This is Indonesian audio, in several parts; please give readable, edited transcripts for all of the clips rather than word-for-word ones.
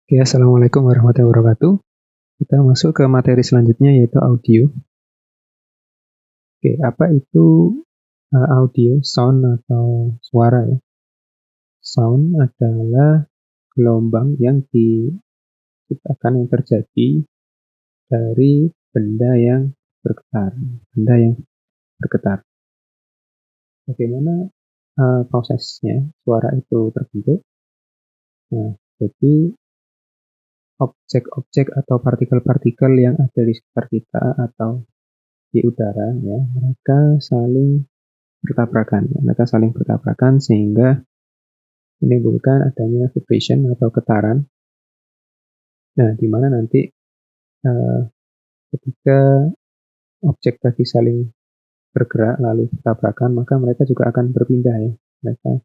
Oke, Assalamualaikum warahmatullahi wabarakatuh. Kita masuk ke materi selanjutnya yaitu audio. Oke, apa itu audio, sound atau suara ya? Sound adalah gelombang yang diciptakan yang terjadi dari benda yang bergetar. Benda yang bergetar. Bagaimana prosesnya suara itu terbentuk? Nah, jadi objek-objek atau partikel-partikel yang ada di sekitar kita atau di udara ya, mereka saling bertabrakan sehingga menimbulkan adanya vibration atau getaran. Nah, di mana nanti ketika objek tadi saling bergerak lalu bertabrakan, maka mereka juga akan berpindah ya. Mereka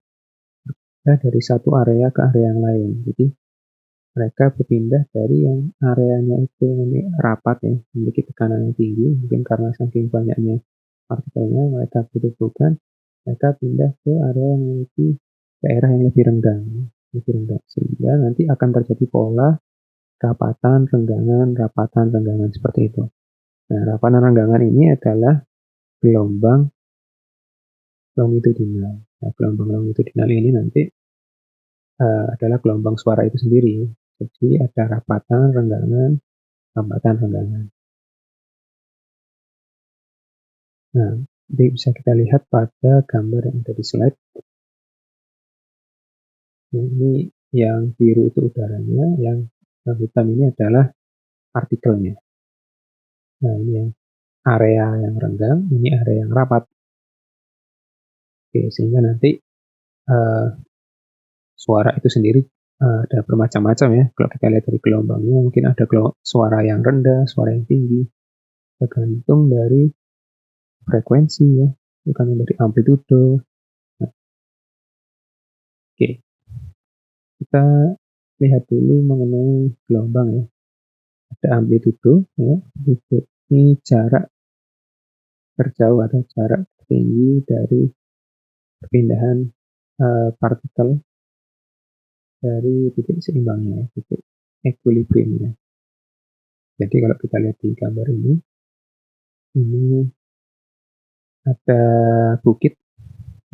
berpindah dari satu area ke area yang lain. Jadi mereka berpindah dari yang areanya itu rapat ya, memiliki tekanan yang tinggi, mungkin karena saking banyaknya partikelnya mereka butuhkan, mereka pindah ke area yang memiliki daerah yang lebih rendah, sehingga nanti akan terjadi pola rapatan, renggangan seperti itu. Nah, rapatan renggangan ini adalah gelombang longitudinal. Nah, gelombang longitudinal ini nanti adalah gelombang suara itu sendiri. Jadi ada rapatan, renggangan. Nah, jadi bisa kita lihat pada gambar yang ada di slide. Ini yang biru itu udaranya, yang hitam ini adalah partikelnya. Nah, ini yang area yang renggang, ini area yang rapat. Oke, sehingga nanti suara itu sendiri ada bermacam-macam ya. Kalau kita lihat dari gelombangnya, mungkin ada suara yang rendah, suara yang tinggi, tergantung dari frekuensi ya, tergantung dari amplitudo. Nah, oke, kita lihat dulu mengenai gelombang ya. Ada amplitudo ya, ini jarak terjauh atau jarak tertinggi dari perpindahan partikel dari titik seimbangnya, titik equilibriumnya. Jadi kalau kita lihat di gambar ini ada bukit.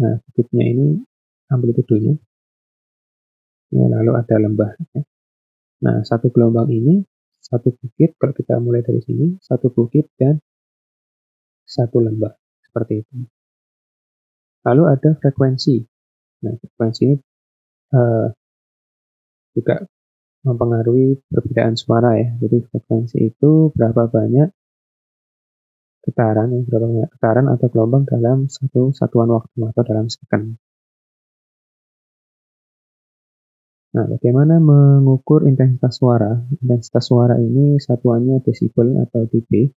Nah, bukitnya ini amplitudonya. Ya, lalu ada lembah. Ya. Nah, satu gelombang ini, satu bukit, kalau kita mulai dari sini, satu bukit dan satu lembah. Seperti itu. Lalu ada frekuensi. Nah, frekuensi ini juga mempengaruhi perbedaan suara ya. Jadi frekuensi itu berapa banyak getaran atau gelombang dalam satu satuan waktu atau dalam second. Nah, bagaimana mengukur intensitas suara? Intensitas suara ini satuannya desibel atau dB.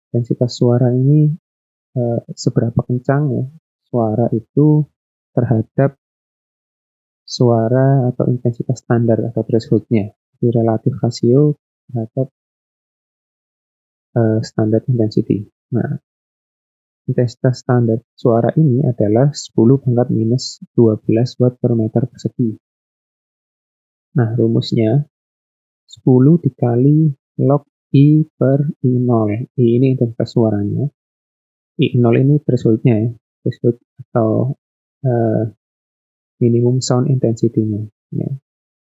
Intensitas suara ini seberapa kencang ya suara itu terhadap suara atau intensitas standar atau thresholdnya. Jadi relatif rasio terhadap standar intensity. Nah, intensitas standar suara ini adalah 10 pangkat minus 12 watt per meter persegi. Nah, rumusnya 10 dikali log I per I0. I ini intensitas suaranya. I0 ini thresholdnya ya. Threshold atau minimum sound intensity-nya. Ya.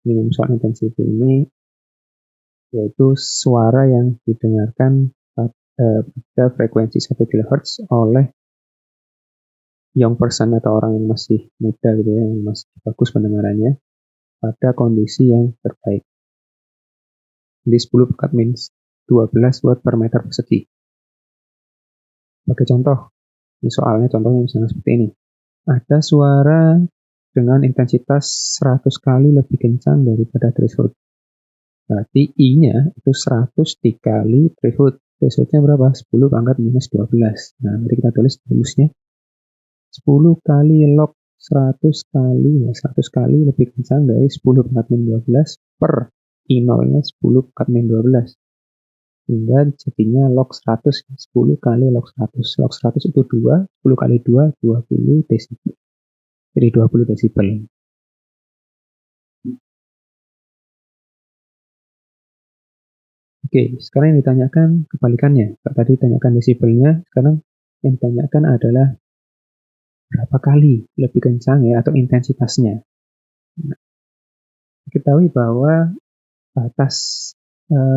Minimum sound intensity ini yaitu suara yang didengarkan pada frekuensi 1 kHz oleh young person atau orang yang masih muda gitu ya, yang masih bagus pendengarannya pada kondisi yang terbaik. Jadi 10 pangkat minus 12 watt per meter persegi. Sebagai contoh, ini soalnya contohnya misalnya seperti ini. Ada suara dengan intensitas 100 kali lebih kencang daripada threshold. Berarti I-nya itu 100 dikali threshold. Thresholdnya berapa? 10 pangkat minus 12. Nah, nanti kita tulis rumusnya. 10 kali log 100 kali, ya 100 kali lebih kencang dari 10 pangkat min 12 per I0-nya 10 pangkat min 12. Sehingga jadinya log 100, 10 kali log 100. Log 100 itu 2, 10 kali 2, 20 desibel. Jadi 20 desibel. Oke, sekarang yang ditanyakan kebalikannya. Kalau tadi ditanyakan desibelnya, sekarang yang ditanyakan adalah berapa kali lebih kencang ya atau intensitasnya. Nah, ketahui bahwa batas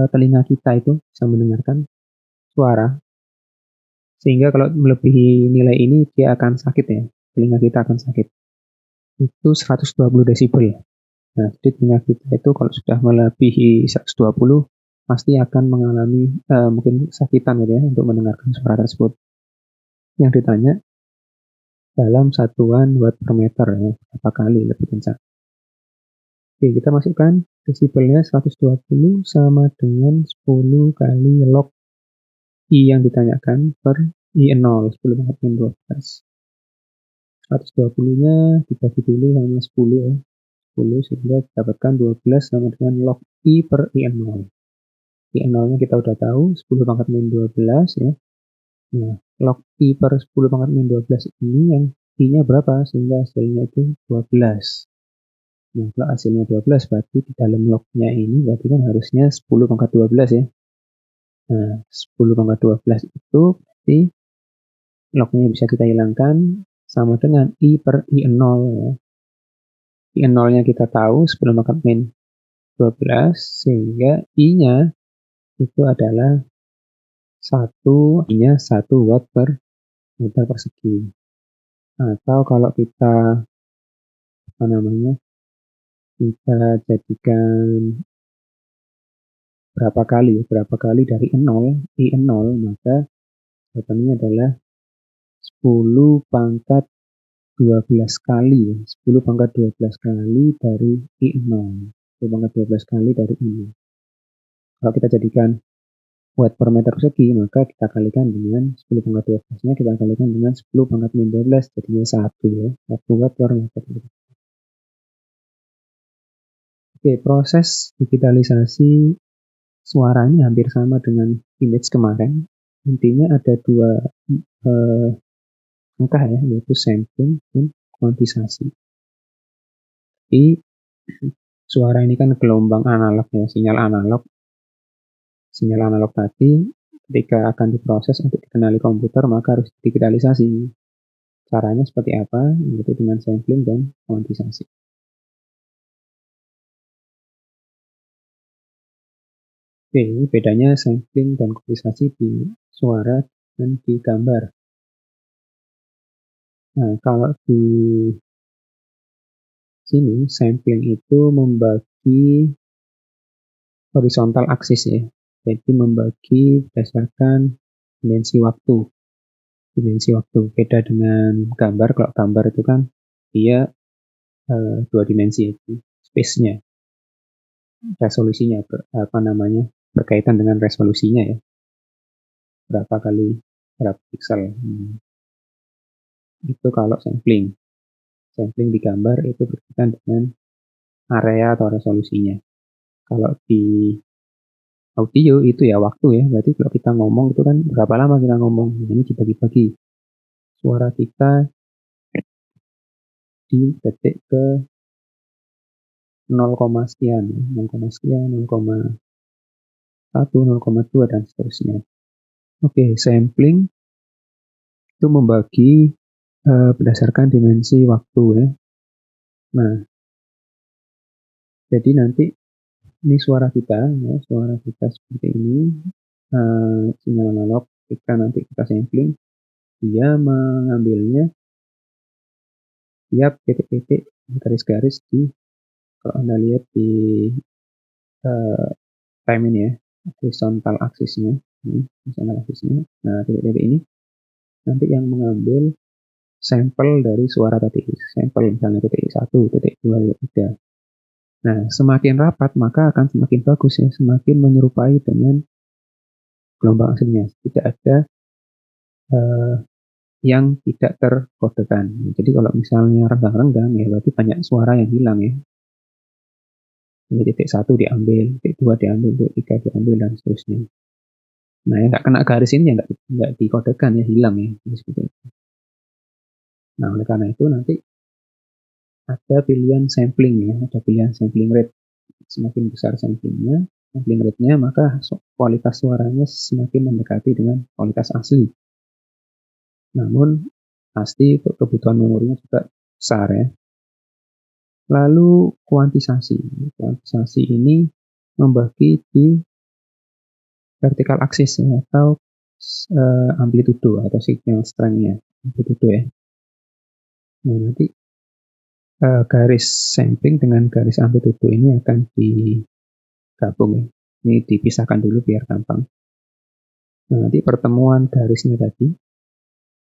telinga kita itu bisa mendengarkan suara, sehingga kalau melebihi nilai ini dia akan sakit ya, telinga kita akan sakit. Itu 120 desibel. Nah, jadi telinga kita itu kalau sudah melebihi 120 pasti akan mengalami mungkin kesakitan gitu ya untuk mendengarkan suara tersebut. Yang ditanya dalam satuan watt per meter ya, berapa kali lebih kencang. Oke, kita masukkan desibelnya 120 sama dengan 10 kali log I yang ditanyakan per I0, 10 pangkat min 12. 120-nya dibagi dulu sama 10 ya. 10 sehingga dapatkan 12 sama dengan log I per I0. I0-nya kita udah tahu, 10 pangkat min 12 ya. Nah, log I per 10 pangkat min 12 ini yang I-nya berapa? Sehingga hasilnya itu 12. Nah, kalau hasilnya 12 berarti di dalam log-nya ini berarti kan harusnya 10 pangkat 12 ya. Nah, 10 pangkat 12 itu berarti log-nya bisa kita hilangkan sama dengan I per I0 ya. I0-nya kita tahu 10 pangkat min 12 sehingga I-nya itu adalah 1 watt per meter persegi. Atau kalau kita kita jadikan berapa kali dari 0, I0, maka jawabannya adalah 10 pangkat 12 kali ya. 10 pangkat 12 kali dari I0. 10 pangkat 12 kali dari I0. Kalau kita jadikan watt per meter persegi, maka kita kalikan dengan 10 pangkat 12-nya, kita kalikan dengan 10 pangkat min 12, jadinya 1 ya. 1 watt per meter persegi. Oke, proses digitalisasi suara ini hampir sama dengan image kemarin. Intinya ada dua angka ya, yaitu sampling dan kuantisasi. Jadi suara ini kan gelombang analog ya, sinyal analog. Sinyal analog tadi ketika akan diproses untuk dikenali komputer maka harus digitalisasi. Caranya seperti apa? Yaitu dengan sampling dan kuantisasi. Oke, ini bedanya sampling dan kuantisasi di suara dan di gambar. Nah, kalau di sini sampling itu membagi horizontal aksis ya. Jadi membagi berdasarkan dimensi waktu. Dimensi waktu beda dengan gambar. Kalau gambar itu kan dia dua dimensi itu space-nya, resolusinya berkaitan dengan resolusinya ya. Berapa kali berapa pixel. Itu kalau sampling. Sampling di gambar itu berkaitan dengan area atau resolusinya. Kalau di audio itu ya waktu ya. Berarti kalau kita ngomong itu kan berapa lama kita ngomong. Ini dibagi-bagi. Suara kita di detik ke 0, sekian, 0, sekian, 0,1, 0,2 dan seterusnya. Oke, sampling itu membagi berdasarkan dimensi waktu ya. Nah, jadi nanti ini suara kita ya, suara kita seperti ini, sinyal analog. Ketika nanti kita sampling, dia mengambilnya tiap titik-titik garis-garis di, kalau Anda lihat di time ini ya, horizontal aksisnya. Nah, titik-titik ini nanti yang mengambil sampel dari suara tadi, sampel misalnya titik 1, titik 2, titik 3. Nah, semakin rapat maka akan semakin bagus ya, semakin menyerupai dengan gelombang aslinya. Tidak ada yang tidak terkodekan. Jadi kalau misalnya renggang-renggang ya berarti banyak suara yang hilang ya. Ini titik 1 diambil, titik 2 diambil, titik 3 diambil dan seterusnya. Nah, yang nggak kena garis ini yang nggak dikodekan ya, hilang ya. Nah, oleh karena itu nanti ada pilihan sampling ya, ada pilihan sampling rate. Semakin besar samplingnya, sampling rate-nya, maka kualitas suaranya semakin mendekati dengan kualitas asli. Namun pasti kebutuhan memorinya juga besar ya. Lalu kuantisasi. Kuantisasi ini membagi di vertical axis ya, atau amplitudo atau signal strength-nya, amplitudo ya. Nah, nanti garis sampling dengan garis amplitudo ini akan digabung ya. Ini dipisahkan dulu biar gampang. Nah, nanti pertemuan garisnya tadi,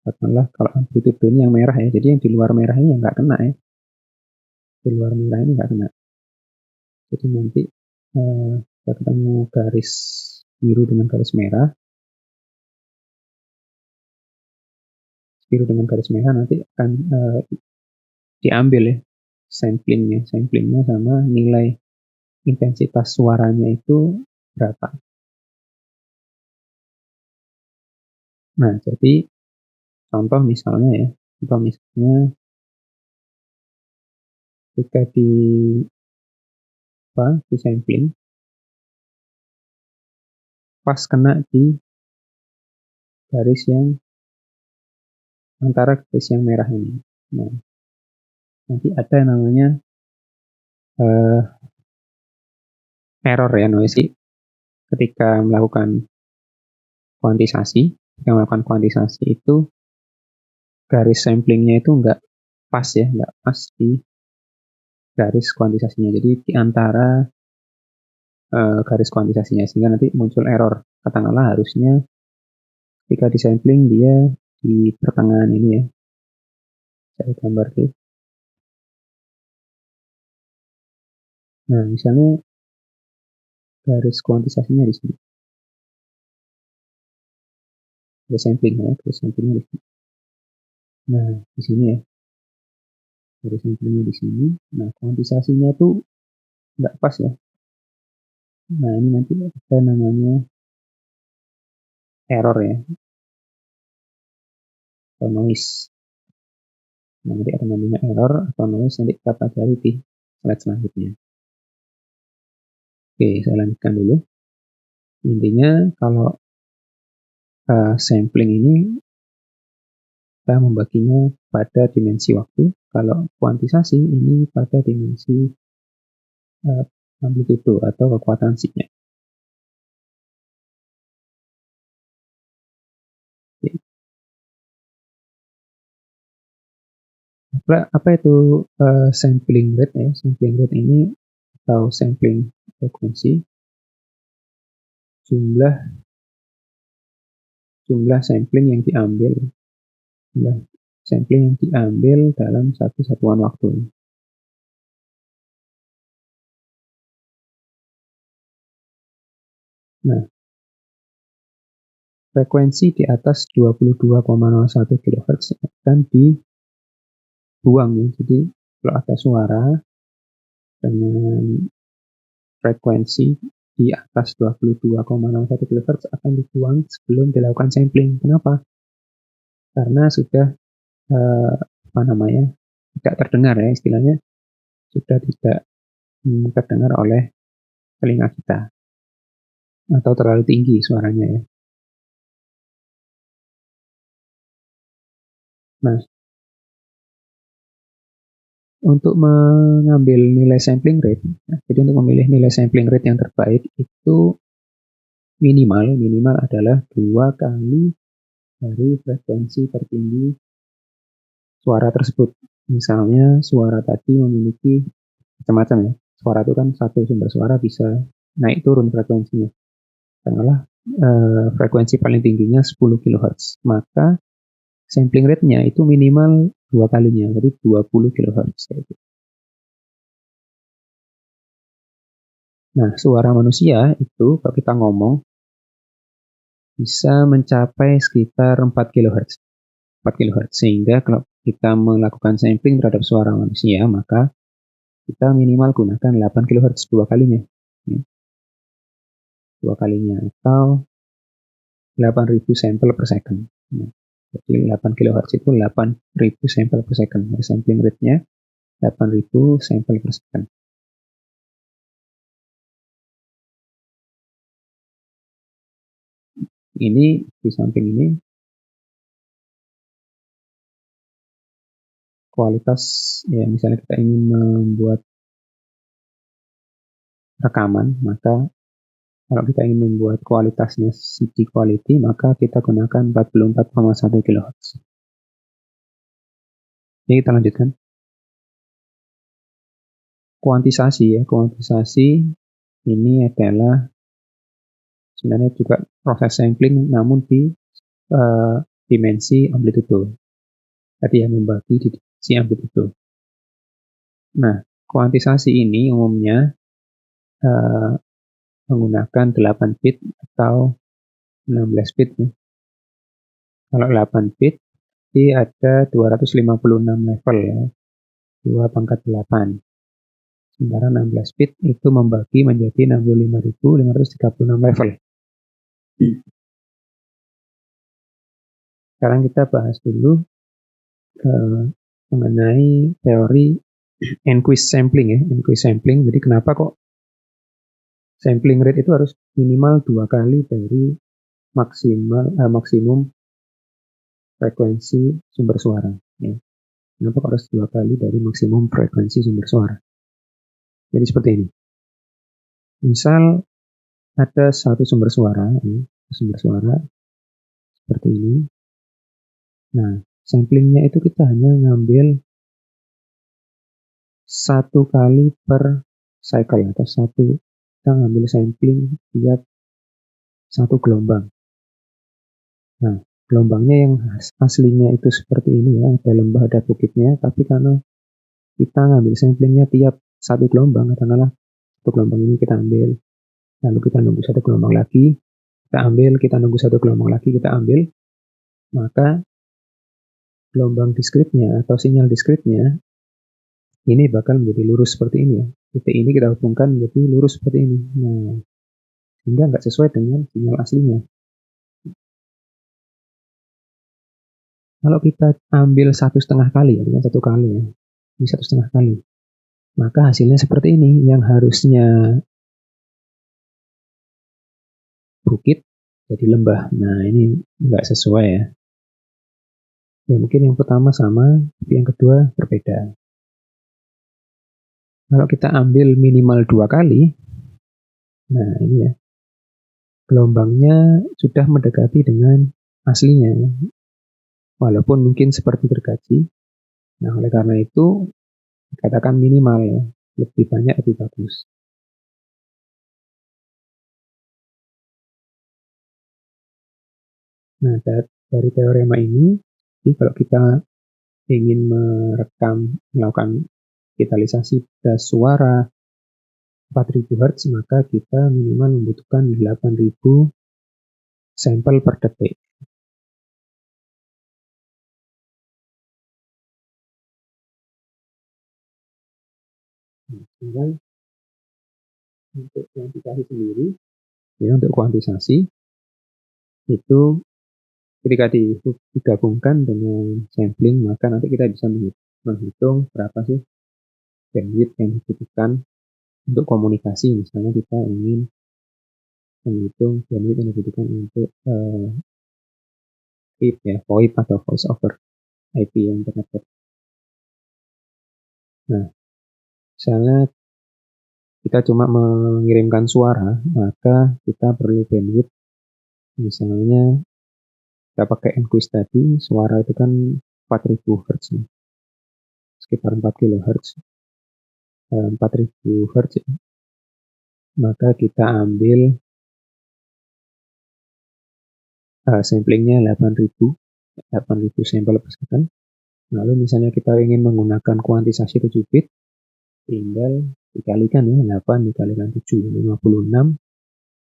katakanlah kalau amplitudo ini yang merah ya, jadi yang di luar merah ini nggak kena ya. Di luar merah ini nggak kena. Jadi nanti kita ketemu garis biru dengan garis merah. Biru dengan garis merah nanti akan diambil ya samplingnya sama nilai intensitas suaranya itu berapa. Nah, jadi contoh misalnya jika di sampling pas kena di garis yang antara garis yang merah ini. Nah, nanti ada namanya error ya, noise ketika melakukan kuantisasi. Ketika melakukan kuantisasi itu garis samplingnya itu nggak pas ya, nggak pas di garis kuantisasinya. Jadi di antara garis kuantisasinya, sehingga nanti muncul error. Katakanlah harusnya ketika di sampling dia di pertengahan ini ya. Saya gambar dulu. Nah, misalnya garis kuantisasinya di sini. Garis samplingnya di sini. Nah, di sini ya. Garis samplingnya di sini. Nah, kuantisasinya tuh nggak pas ya. Nah, ini nanti ada namanya error ya, atau noise. Nah, nanti ada namanya error atau noise, nanti kita pelajari di slide selanjutnya. Oke, saya lanjutkan dulu. Intinya kalau sampling ini kita membaginya pada dimensi waktu, kalau kuantisasi ini pada dimensi amplitudo atau kekuatan signal. Apa itu sampling rate ya? Sampling rate ini atau sampling frekuensi, jumlah sampling yang diambil, dalam satu satuan waktu. Nah, frekuensi di atas 22,01 kHz akan dibuang ya. Jadi kalau ada suara dengan frekuensi di atas 22,01 kHz akan dibuang sebelum dilakukan sampling. Kenapa? Karena sudah tidak terdengar ya, istilahnya sudah tidak terdengar oleh telinga kita atau terlalu tinggi suaranya ya. Nah, untuk mengambil nilai sampling rate, jadi untuk memilih nilai sampling rate yang terbaik itu minimal adalah 2 kali dari frekuensi tertinggi suara tersebut. Misalnya suara tadi memiliki macam-macam ya. Suara itu kan satu sumber suara bisa naik turun frekuensinya. Katakanlah frekuensi paling tingginya 10 kHz, maka sampling rate-nya itu minimal 2 kalinya, jadi 20 kHz. Nah, suara manusia itu kalau kita ngomong bisa mencapai sekitar 4 kHz. 4 kHz. Sehingga kalau kita melakukan sampling terhadap suara manusia, maka kita minimal gunakan 8 kHz 2 kalinya. 2 kalinya atau 8.000 sampel per second. Jadi 8 kHz itu 8.000 sampel per second. Sampling rate-nya 8.000 sampel per second. Ini di samping ini kualitas, ya misalnya kita ingin membuat rekaman, maka kalau kita ingin membuat kualitasnya CD quality, maka kita gunakan 44,1 kHz. Ini kita lanjutkan. Kuantisasi ya, kuantisasi ini adalah sebenarnya juga proses sampling namun di dimensi amplitudo. Tadi yang membagi di dimensi amplitudo. Nah, kuantisasi ini umumnya menggunakan 8 bit atau 16 bit ya. Kalau 8 bit ini ada 256 level ya, 2 pangkat 8. Sementara 16 bit itu membagi menjadi 65.536 level. Sekarang kita bahas dulu mengenai teori Nyquist sampling ya. Nyquist sampling, jadi kenapa kok sampling rate itu harus minimal 2 kali dari maksimum frekuensi sumber suara ya. Kenapa kok harus 2 kali dari maksimum frekuensi sumber suara? Jadi seperti ini. Misal ada satu sumber suara seperti ini. Nah, samplingnya itu kita hanya ngambil 1 kali per cycle atau kita ngambil sampling tiap 1 gelombang. Nah, gelombangnya yang aslinya itu seperti ini ya, ada lembah, ada bukitnya, tapi karena kita ngambil samplingnya tiap 1 gelombang, katakanlah 1 gelombang ini kita ambil, lalu kita nunggu 1 gelombang lagi, kita ambil, kita nunggu 1 gelombang lagi, kita ambil, maka gelombang diskritnya atau sinyal diskritnya ini bakal menjadi lurus seperti ini ya. Titik ini kita hubungkan menjadi lurus seperti ini. Nah, sehingga nggak sesuai dengan sinyal aslinya. Kalau kita ambil 1,5 kali ya, dengan 1 kali ya, ini 1,5 kali, maka hasilnya seperti ini. Yang harusnya bukit jadi lembah. Nah, ini nggak sesuai ya. Ya mungkin yang pertama sama, tapi yang kedua berbeda. Kalau kita ambil minimal 2 kali, nah ini ya, gelombangnya sudah mendekati dengan aslinya, walaupun mungkin seperti gergaji. Nah, oleh karena itu dikatakan minimal ya, lebih banyak lebih bagus. Nah, dari teorema ini, jadi kalau kita ingin melakukan digitalisasi pada suara 4000 Hz, maka kita minimal membutuhkan 8000 sampel per detik. Tinggal untuk kuantitasasi sendiri, ya untuk kuantisasi itu ketika digabungkan dengan sampling, maka nanti kita bisa menghitung berapa sih bandwidth yang dibutuhkan untuk komunikasi. Misalnya kita ingin menghitung bandwidth yang dibutuhkan untuk VoIP ya, VoIP atau voice over IP internet. Nah, misalnya kita cuma mengirimkan suara, maka kita perlu bandwidth. Misalnya kita pakai Nyquist tadi, suara itu kan 4000 Hz, sekitar 4 kHz, 4000 Hz. Maka kita ambil samplingnya 8000 sampel per second. Lalu misalnya kita ingin menggunakan kuantisasi 7 bit, tinggal dikalikan ya, 8 dikalikan 7, 56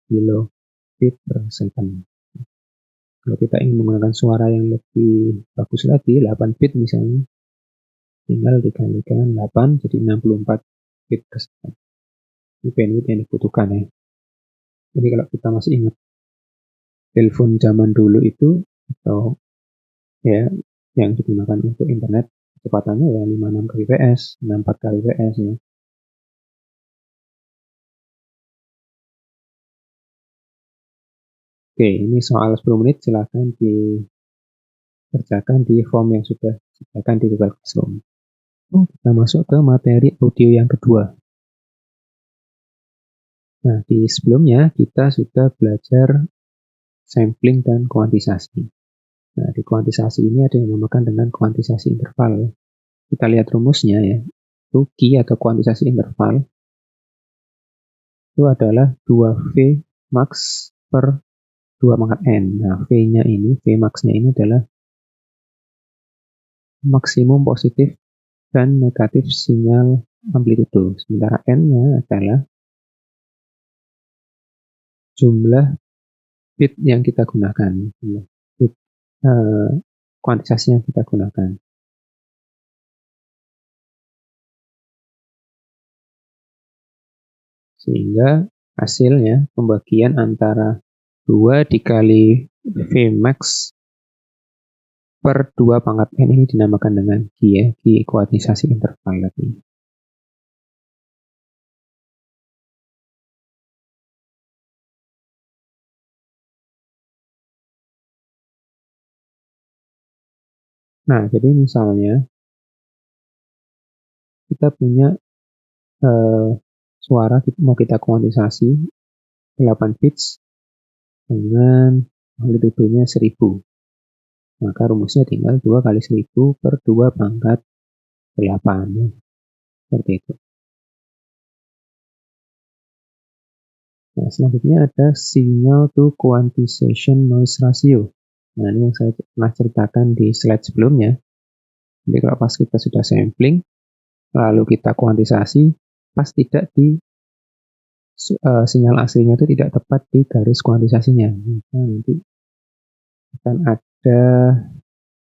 kilobit per second. Kalau kita ingin menggunakan suara yang lebih bagus lagi, 8 bit misalnya, tinggal dikalikan 8 jadi 64 bit per second. Ini bandwidth yang dibutuhkan ya. Jadi kalau kita masih ingat telepon zaman dulu itu, atau ya yang digunakan untuk internet, kecepatannya ya 56 kbps, 64 kbps ya. Oke, ini soal 10 menit silakan dikerjakan di form yang sudah disediakan di Google Classroom. Kita masuk ke materi audio yang kedua. Nah, di sebelumnya kita sudah belajar sampling dan kuantisasi. Nah, di kuantisasi ini ada yang dinamakan dengan kuantisasi interval. Kita lihat rumusnya ya. Itu Q atau kuantisasi interval itu adalah 2V max per 2 pangkat N. Nah, V-nya ini, V max-nya ini adalah maksimum positif dan negatif sinyal amplitudo. Sementara N-nya adalah jumlah bit yang kita gunakan. Bit kuantisasi yang kita gunakan. Sehingga hasilnya pembagian antara 2 dikali Vmax per 2 pangkat N ini dinamakan dengan Q ya, Q kuantisasi interval tadi. Nah, jadi misalnya kita punya suara mau kita kuantisasi 8 bits dengan amplitudonya 1000. Maka rumusnya tinggal 2 kali 1000 per 2 pangkat 8. Ya. Seperti itu. Nah, selanjutnya ada signal to quantization noise ratio. Nah, ini yang saya pernah ceritakan di slide sebelumnya. Jadi kalau pas kita sudah sampling, lalu kita kuantisasi, pas tidak di sinyal aslinya itu tidak tepat di garis kuantisasinya. Maka nanti akan ada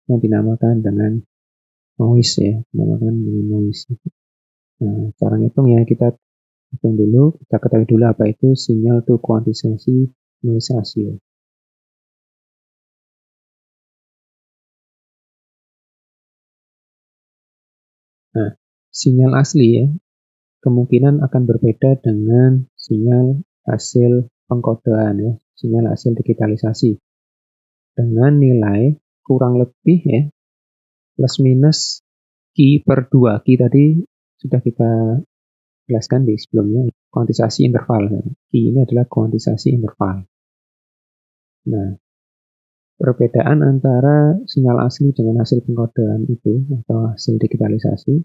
yang dinamakan dengan noise ya, dinamakan dengan noise. Nah, cara ngitung ya kita hitung dulu, kita ketahui dulu apa itu signal to kuantisasi noise ratio. Nah, sinyal asli ya, kemungkinan akan berbeda dengan sinyal hasil pengkodean ya, sinyal hasil digitalisasi. Dengan nilai kurang lebih ya, plus minus Q per 2. Q tadi sudah kita jelaskan di sebelumnya, kuantisasi interval. Q ini adalah kuantisasi interval. Nah, perbedaan antara sinyal asli dengan hasil pengkodean itu atau hasil digitalisasi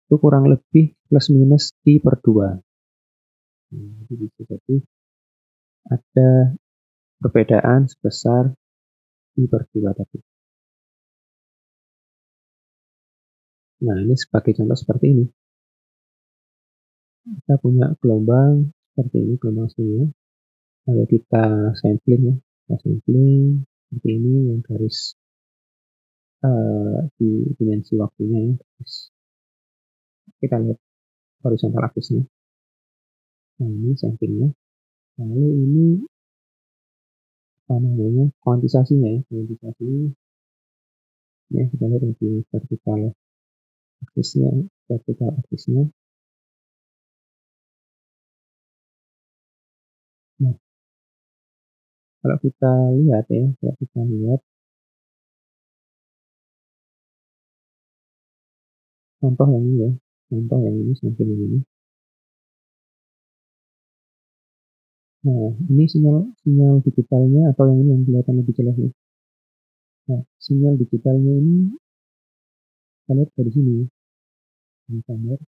itu kurang lebih plus minus Q per 2. Jadi ada perbedaan sebesar Q per 2 tadi. Nah, ini sebagai contoh seperti ini. Kita punya gelombang seperti ini, gelombang sini. Lalu kita sampling ya. Kita sampling seperti ini yang garis di dimensi waktunya ya. Terus kita lihat horizontal axisnya. Nah, ini samplingnya. Lalu ini apa namanya kuantisasinya ya. Kuantisasi ya, kita lihat di vertikal axisnya. Nah, kalau kita lihat contoh yang ini ya, contoh yang ini sampling yang ini. Nah, ini sinyal digitalnya atau yang ini yang kelihatan lebih jelas ya. Nah, sinyal digitalnya ini kita lihat dari sini ya. Ini gambar.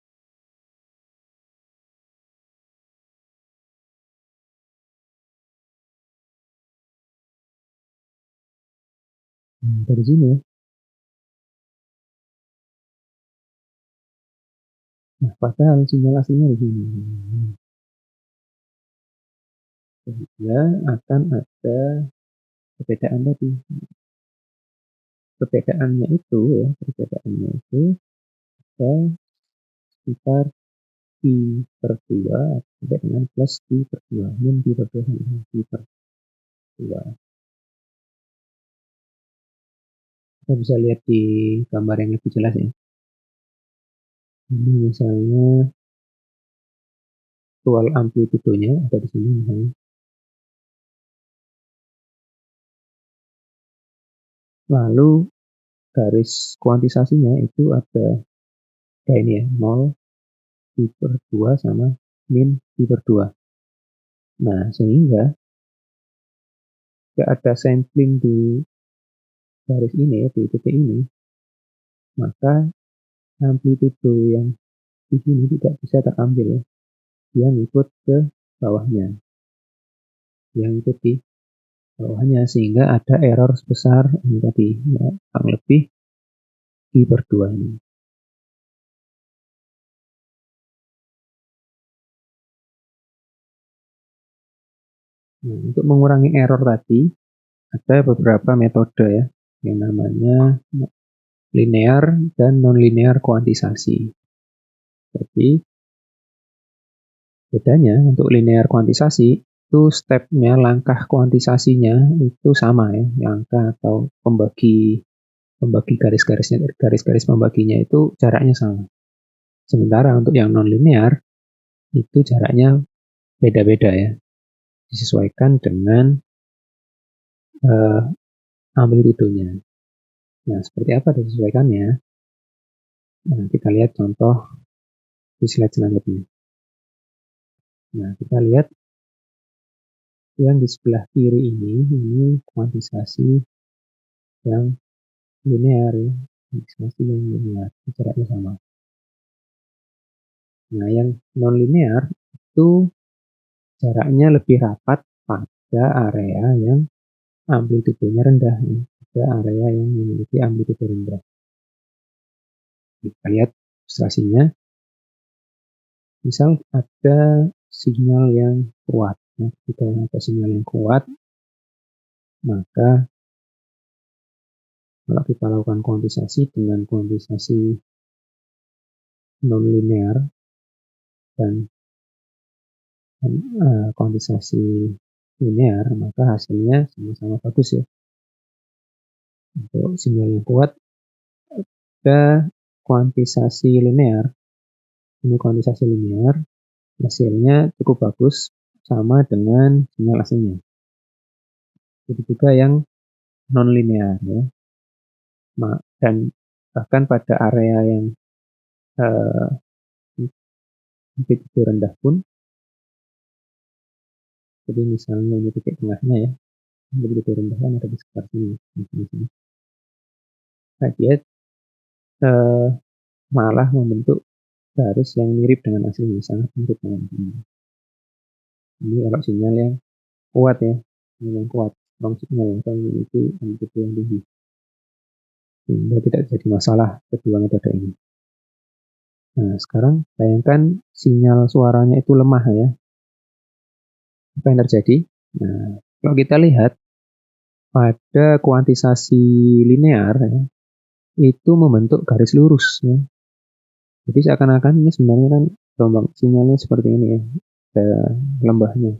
Dari sini ya. Nah, padahal sinyal aslinya di sini. Sehingga akan ada perbedaan tadi. Perbedaannya itu ada sekitar Q per 2 sampai dengan plus Q per 2. Min Q per 2 sampai dengan Q per 2. Kita bisa lihat di gambar yang lebih jelas ya. Ini misalnya virtual amplitudonya ada di sini misalnya. Lalu garis kuantisasinya itu ada kayak ini ya, 0, pi per 2 sama min pi per 2. Nah, sehingga jika ada sampling di garis ini, di titik ini, maka amplitudo yang di sini tidak bisa terambil ya. Dia ngikut ke bawahnya. Yang ngikut di bawahnya, sehingga ada error sebesar ini tadi, ya, kurang lebih pi per 2 ini. Nah, untuk mengurangi error tadi, ada beberapa metode ya, yang namanya linear dan non-linear kuantisasi. Jadi, bedanya untuk linear kuantisasi, itu stepnya, langkah kuantisasinya itu sama ya, langkah atau pembagi garis-garis pembaginya itu jaraknya sama. Sementara untuk yang non-linear, itu jaraknya beda-beda ya, disesuaikan dengan amplitudonya. Nah, seperti apa disesuaikannya? Nah, kita lihat contoh di slide selanjutnya. Nah, kita lihat yang di sebelah kiri ini kuantisasi yang linear ya, kuantisasi yang linear, jaraknya sama. Nah, yang non-linear itu jaraknya lebih rapat pada area yang amplitudonya rendah ya, pada area yang memiliki amplitudo rendah. Kita lihat ilustrasinya. Misal ada sinyal yang kuat. Nah, ketika ada sinyal yang kuat, maka kalau kita lakukan kuantisasi dengan kuantisasi non-linear dan kuantisasi linear, maka hasilnya sama-sama bagus ya. Untuk sinyal yang kuat, ada kuantisasi linear. Ini kuantisasi linear, hasilnya cukup bagus, sama dengan sinyal aslinya. Jadi juga yang non-linear ya. Dan bahkan pada area yang amplitudo rendah pun, jadi misalnya ini titik tengahnya ya, amplitudo rendah kan ada di sekitar sini. Nah, dia malah membentuk garis yang mirip dengan aslinya, sangat mirip dengan aslinya. Ini kalau sinyal yang kuat ya, sinyal yang kuat, strong signal yang memiliki amplitudo yang tinggi. Sehingga tidak jadi masalah kedua metode ini. Nah, sekarang bayangkan sinyal suaranya itu lemah ya. Apa yang terjadi? Nah, kalau kita lihat pada kuantisasi linear ya, itu membentuk garis lurus ya. Jadi seakan-akan ini sebenarnya kan gelombang sinyalnya seperti ini ya, ada lembahnya.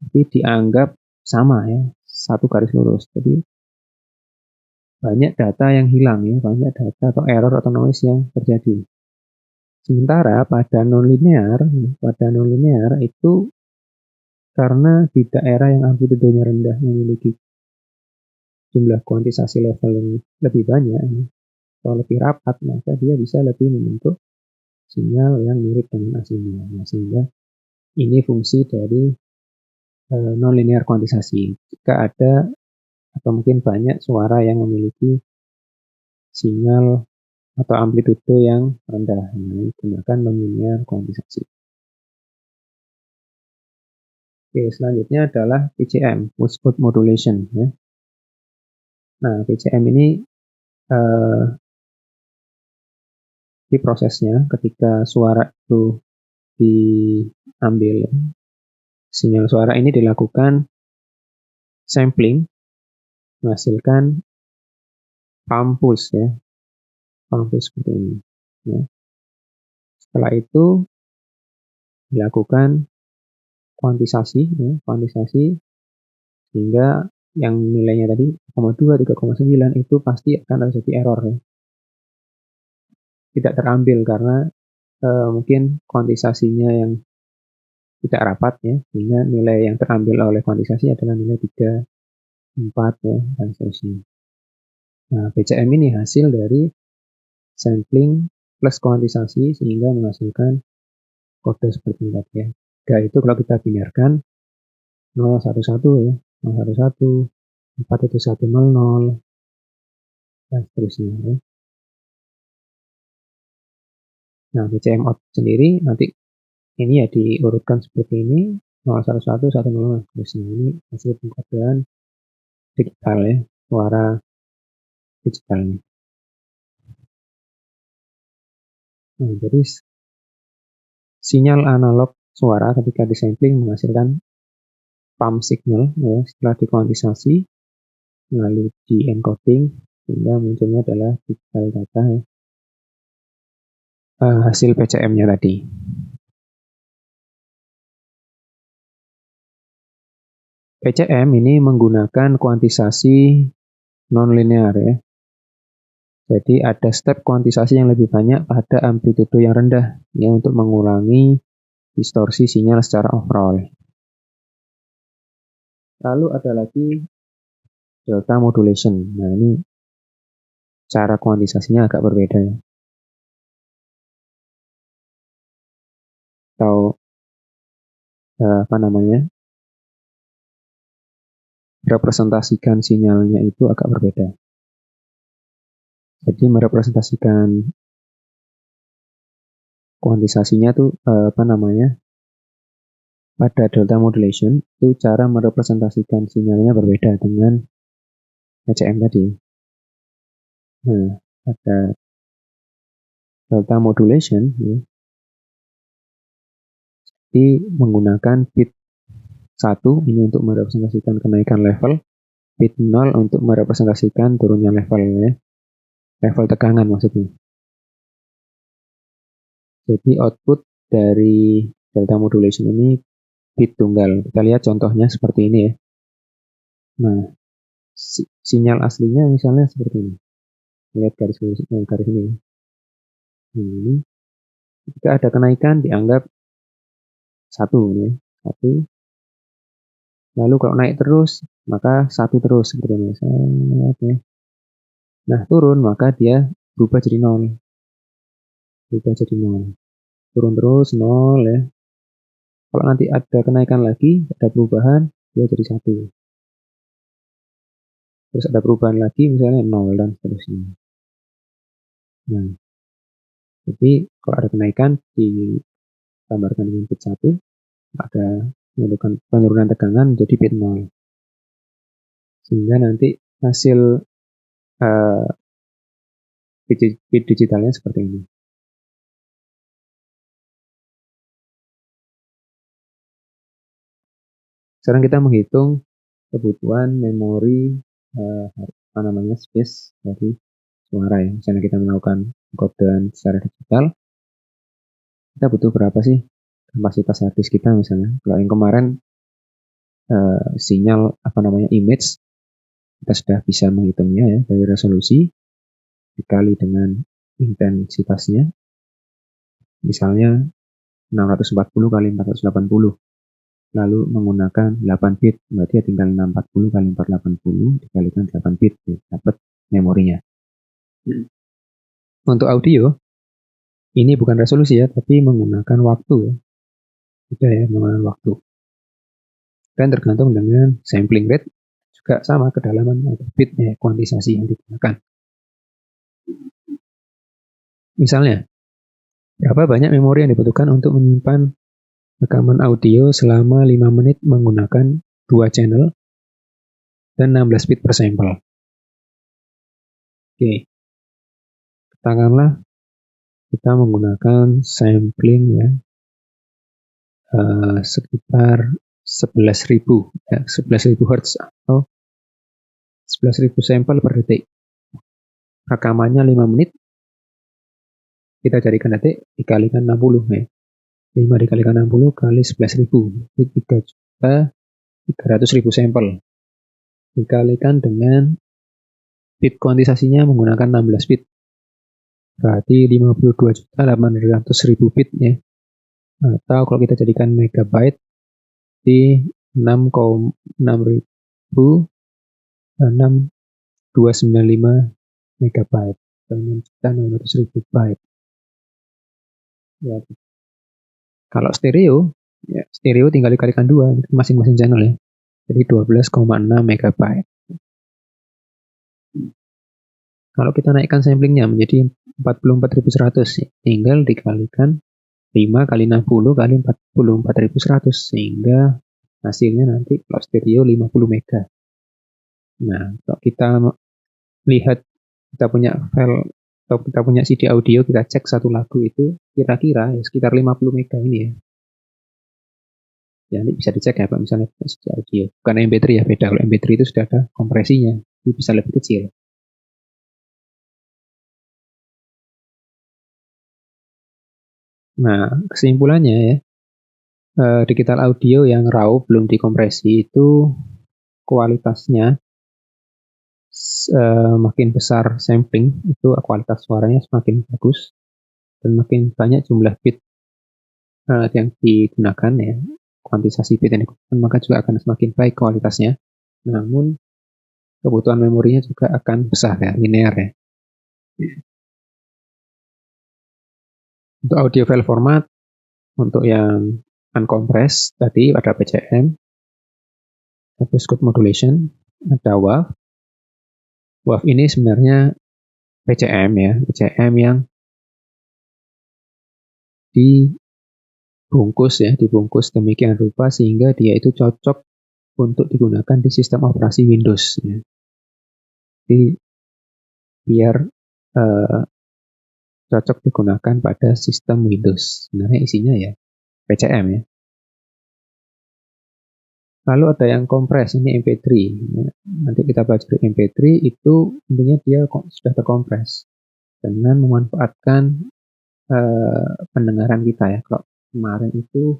Tapi dianggap sama ya, satu garis lurus. Jadi banyak data yang hilang ya, banyak data atau error atau noise yang terjadi. Sementara pada nonlinear itu karena di daerah yang amplitudonya rendah memiliki jumlah kuantisasi level yang lebih banyak atau lebih rapat, maka dia bisa lebih membentuk sinyal yang mirip dengan aslinya. Nah, sehingga ini fungsi dari nonlinear kuantisasi. Jika ada atau mungkin banyak suara yang memiliki sinyal atau amplitudo yang rendah, gunakan nonlinear kuantisasi. Oke, selanjutnya adalah PCM, Pulse-Width Modulation. Ya. Nah, PCM ini di prosesnya ketika suara itu diambil, sinyal suara ini dilakukan sampling, menghasilkan pulse pulse ya, pulse pulse seperti ini. Ya. Setelah itu dilakukan kuantisasi, ya, kuantisasi sehingga yang nilainya tadi 3,2, 3,9 itu pasti akan terjadi error ya. Tidak terambil karena mungkin kuantisasinya yang tidak rapat ya, sehingga nilai yang terambil oleh kuantisasi adalah nilai 3, 4 ya, dan seterusnya. Nah, BCM ini hasil dari sampling plus kuantisasi sehingga menghasilkan kode seperti ini tadi ya. Nah, itu kalau kita binarkan 011 ya, 011, 4 itu 100, dan seterusnya ya. Nah, BCM out sendiri nanti ini ya diurutkan seperti ini, 011, 100, seterusnya. Ini hasil pengkodean digital ya, suara digitalnya. Nah, jadi sinyal analog suara ketika disampling menghasilkan pump signal ya, setelah dikuantisasi lalu di encoding sehingga munculnya adalah digital data ya. Hasil PCM-nya tadi. PCM ini menggunakan kuantisasi non-linear ya. Jadi ada step kuantisasi yang lebih banyak pada amplitudo yang rendah ya, untuk mengurangi distorsi sinyal secara overall. Lalu ada lagi delta modulation. Nah, ini cara kuantisasinya agak berbeda ya. Atau representasikan sinyalnya itu agak berbeda. Jadi merepresentasikan kuantisasinya tuh pada delta modulation itu cara merepresentasikan sinyalnya berbeda dengan PCM tadi. Nah, pada delta modulation ya, jadi menggunakan bit 1 ini untuk merepresentasikan kenaikan level, bit 0 untuk merepresentasikan turunnya level ya. Level tegangan maksudnya. Jadi output dari delta modulation ini bit tunggal. Kita lihat contohnya seperti ini ya. Nah, sinyal aslinya misalnya seperti ini. Lihat garis ini. Nah, ini jika ada kenaikan dianggap 1 ya. 1. Lalu kalau naik terus maka 1 terus seperti ini. Ya. Nah, turun maka dia berubah jadi 0. Turun terus 0 ya. Kalau nanti ada kenaikan lagi, ada perubahan, dia jadi 1. Terus ada perubahan lagi misalnya 0 dan seterusnya. Nah, jadi kalau ada kenaikan ditambahkan dengan bit 1, ada penurunan tegangan jadi bit 0. Sehingga nanti hasil bit digitalnya seperti ini. Sekarang kita menghitung kebutuhan memori space dari suara ya. Misalnya kita melakukan encodean secara digital, kita butuh berapa sih kapasitas hard disk kita misalnya. Kalau yang kemarin sinyal image, kita sudah bisa menghitungnya ya dari resolusi dikali dengan intensitasnya. Misalnya 640 kali 480. Lalu menggunakan 8 bit, berarti ya tinggal 640 kali 480 dikalikan 8 bit, ya, dapat memorinya. Untuk audio, ini bukan resolusi ya, tapi menggunakan waktu ya. Sudah ya, menggunakan waktu. Dan tergantung dengan sampling rate, juga sama kedalaman atau bitnya, kuantisasi yang digunakan. Misalnya, berapa banyak memori yang dibutuhkan untuk menyimpan rekaman audio selama 5 menit menggunakan 2 channel dan 16 bit per sampel. Oke. Katakanlah kita menggunakan sampling ya sekitar 11.000 ya, 11.000 Hz atau 11.000 sampel per detik. Rekamannya 5 menit. Kita carikan detik dikalikan 60 ya. 5 dikalikan 60 kali 11.000, itu 3.300.000 sampel. Dikalikan dengan bit kuantisasinya menggunakan 16 bit. Berarti 52.800.000 bit ya. Atau kalau kita jadikan megabyte di 6.6295 megabyte, 6.600.000 byte. Ya. Kalau stereo, ya stereo tinggal dikalikan 2 masing-masing channel ya. Jadi 12,6 megabyte. Kalau kita naikkan samplingnya menjadi 44.100, tinggal dikalikan 5 kali 60 kali 44.100, sehingga hasilnya nanti kalau stereo 50 mega. Nah, kalau kita lihat kita punya file atau kita punya CD audio, kita cek satu lagu itu kira-kira ya sekitar 50 mega ini ya. Ya, ini bisa dicek ya Pak, misalnya CD audio. Bukan MP3 ya, beda. Kalau MP3 itu sudah ada kompresinya, itu bisa lebih kecil. Nah, kesimpulannya ya, digital audio yang raw belum dikompresi itu kualitasnya makin besar sampling, itu kualitas suaranya semakin bagus, dan makin banyak jumlah bit yang digunakan ya, kuantisasi bit yang digunakan, maka juga akan semakin baik kualitasnya. Namun kebutuhan memorinya juga akan besar ya, linear ya. Untuk audio file format, untuk yang uncompressed tadi ada PCM, ada scope modulation, ada WAV. WAV ini sebenarnya PCM ya, PCM yang dibungkus demikian rupa sehingga dia itu cocok untuk digunakan di sistem operasi Windows ya. Jadi biar cocok digunakan pada sistem Windows. Sebenarnya isinya ya PCM ya. Lalu ada yang kompres, ini MP3. Nanti kita pelajari MP3 itu intinya dia sudah terkompres dengan memanfaatkan pendengaran kita ya. Kalau kemarin itu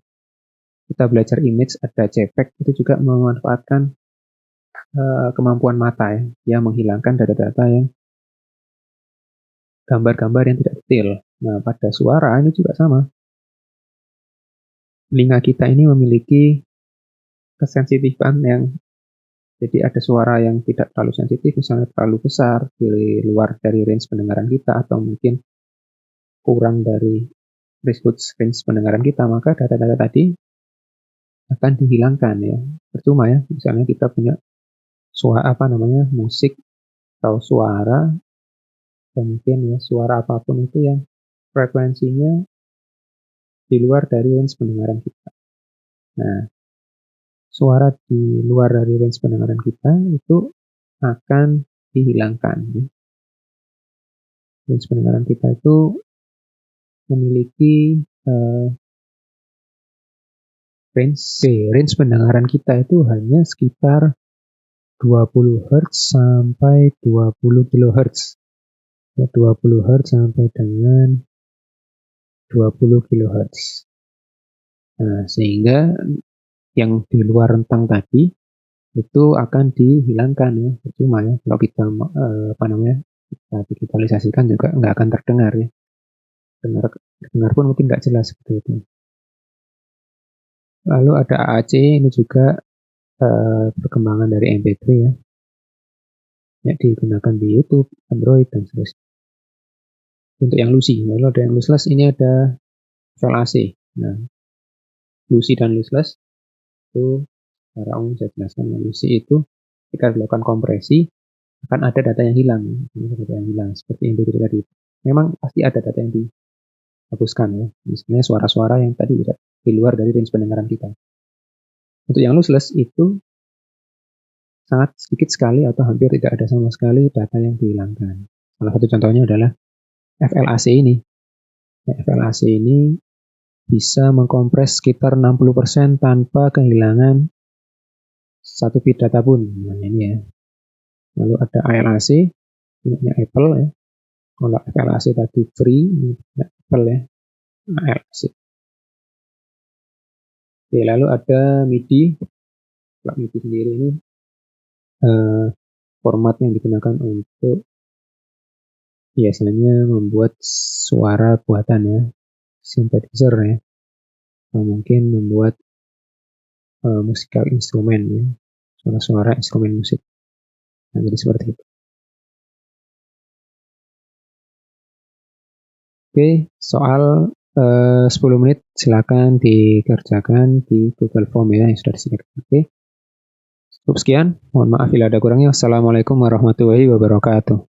kita belajar image, ada JPEG, itu juga memanfaatkan kemampuan mata ya. Dia menghilangkan data-data yang gambar-gambar yang tidak detail. Nah, pada suara ini juga sama. Telinga kita ini memiliki kesensitifan yang jadi ada suara yang tidak terlalu sensitif, misalnya terlalu besar, di luar dari range pendengaran kita, atau mungkin kurang dari range pendengaran kita, maka data-data tadi akan dihilangkan ya. Percuma ya, misalnya kita punya suara musik atau suara, atau mungkin ya suara apapun itu yang frekuensinya di luar dari range pendengaran kita. Nah, suara di luar dari range pendengaran kita itu akan dihilangkan. Range pendengaran kita itu memiliki range pendengaran kita itu hanya sekitar 20 Hz sampai 20 kHz. Ya, 20 Hz sampai dengan 20 kHz. Nah, sehingga yang di luar rentang tadi itu akan dihilangkan ya, percuma ya kalau kita kita digitalisasikan juga nggak akan terdengar ya, dengar pun mungkin nggak jelas seperti itu. Lalu ada AAC, ini juga perkembangan dari MP3 ya, digunakan di YouTube, Android dan seterusnya. Untuk yang Lucy, lalu ada yang lossless, ini ada file AC. Nah, Lucy dan lossless itu secara umum saya jelaskan. Lucy itu ketika dilakukan kompresi akan ada data yang hilang, seperti MP3 tadi. Memang pasti ada data yang dihapuskan ya, misalnya suara-suara yang tadi tidak di luar dari range pendengaran kita. Untuk yang lossless itu sangat sedikit sekali atau hampir tidak ada sama sekali data yang dihilangkan. Salah satu contohnya adalah FLAC ini. FLAC ini bisa mengkompres sekitar 60% tanpa kehilangan satu bit data pun. Nah, ini ya. Lalu ada ALAC, ini Apple ya. Kalau FLAC tadi free, ini Apple ya. ALAC. Oke, lalu ada MIDI. Kalau MIDI sendiri ini format yang digunakan untuk biasanya membuat suara buatan ya, synthesizer ya, atau mungkin membuat musikal instrumen ya, suara-suara instrumen musik. Nah, jadi seperti itu. Oke, soal 10 menit silakan dikerjakan di Google Form ya yang sudah disediakan. Oke. Cukup sekian. Mohon maaf bila ada kurangnya. Wassalamualaikum warahmatullahi wabarakatuh.